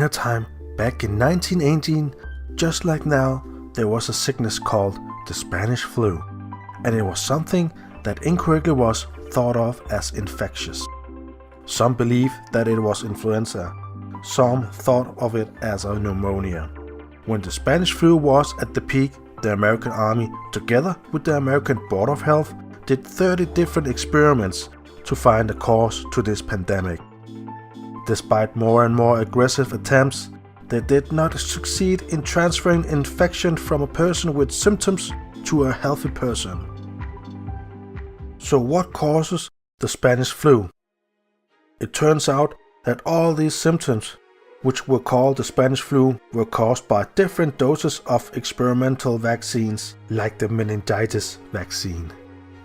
a time back in 1918, just like now, there was a sickness called the Spanish flu, and it was something that incorrectly was thought of as infectious. Some believe that it was influenza, some thought of it as a pneumonia. When the Spanish flu was at the peak, the American Army, together with the American Board of Health, did 30 different experiments to find a cause to this pandemic. Despite more and more aggressive attempts, they did not succeed in transferring infection from a person with symptoms to a healthy person. So what causes the Spanish flu? It turns out that all these symptoms, which were called the Spanish flu, were caused by different doses of experimental vaccines, like the meningitis vaccine.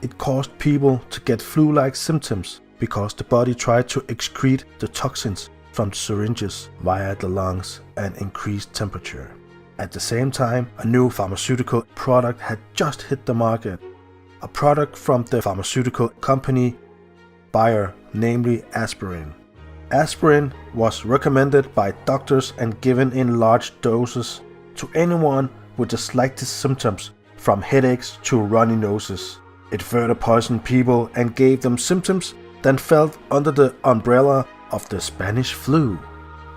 It caused people to get flu-like symptoms because the body tried to excrete the toxins from the syringes via the lungs and increased temperature. At the same time, a new pharmaceutical product had just hit the market. A product from the pharmaceutical company Bayer, namely aspirin. Aspirin was recommended by doctors and given in large doses to anyone with the slightest symptoms, from headaches to runny noses. It further poisoned people and gave them symptoms that fell under the umbrella of the Spanish flu.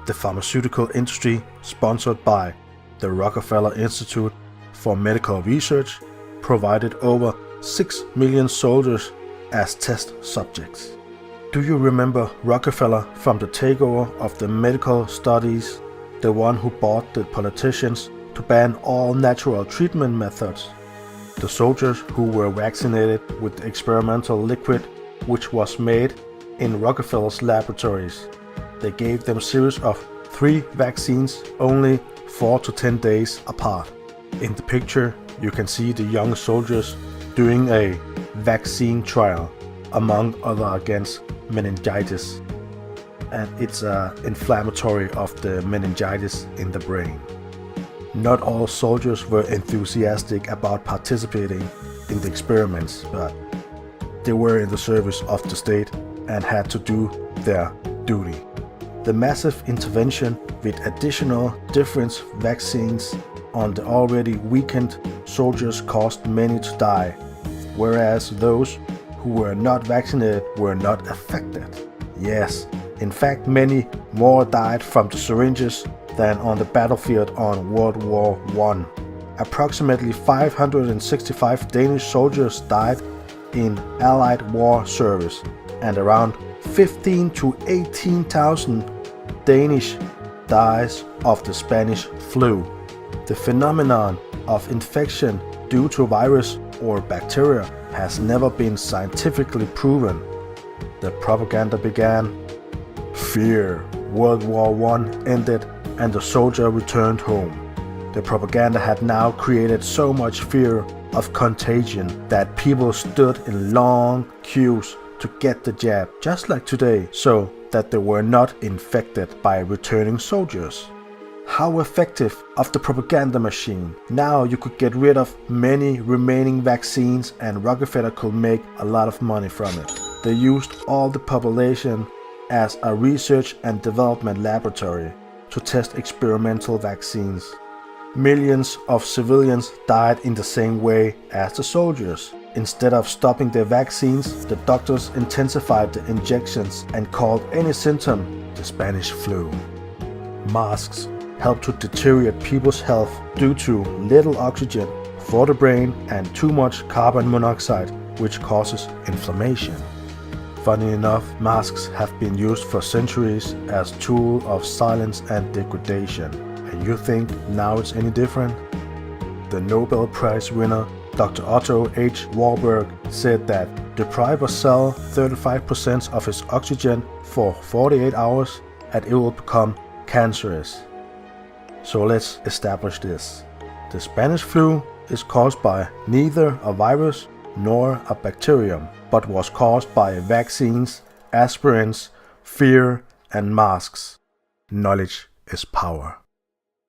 The pharmaceutical industry, sponsored by the Rockefeller Institute for Medical Research, provided over 6 million soldiers as test subjects. Do you remember Rockefeller from the takeover of the medical studies, the one who bought the politicians to ban all natural treatment methods? The soldiers who were vaccinated with experimental liquid which was made in Rockefeller's laboratories. They gave them a series of 3 vaccines only 4 to 10 days apart. In the picture you can see the young soldiers doing a vaccine trial, among other against meningitis, and it's inflammatory of the meningitis in the brain. Not all soldiers were enthusiastic about participating in the experiments, but they were in the service of the state and had to do their duty. The massive intervention with additional different vaccines on the already weakened soldiers caused many to die, whereas those who were not vaccinated were not affected. Yes, in fact many more died from the syringes than on the battlefield on World War I. Approximately 565 Danish soldiers died in Allied war service, and around 15 to 18,000 Danish dies of the Spanish flu. The phenomenon of infection due to virus or bacteria has never been scientifically proven. The propaganda began. Fear. World War I ended and the soldier returned home. The propaganda had now created so much fear of contagion that people stood in long queues to get the jab, just like today, so that they were not infected by returning soldiers. How effective of the propaganda machine. Now you could get rid of many remaining vaccines and Rockefeller could make a lot of money from it. They used all the population as a research and development laboratory to test experimental vaccines. Millions of civilians died in the same way as the soldiers. Instead of stopping their vaccines, the doctors intensified the injections and called any symptom the Spanish flu. Masks help to deteriorate people's health due to little oxygen for the brain and too much carbon monoxide, which causes inflammation. Funny enough, masks have been used for centuries as a tool of silence and degradation. And you think now it's any different? The Nobel Prize winner Dr. Otto H. Warburg said that deprive a cell 35% of its oxygen for 48 hours and it will become cancerous. So let's establish this. The Spanish flu is caused by neither a virus nor a bacterium, but was caused by vaccines, aspirins, fear, and masks. Knowledge is power.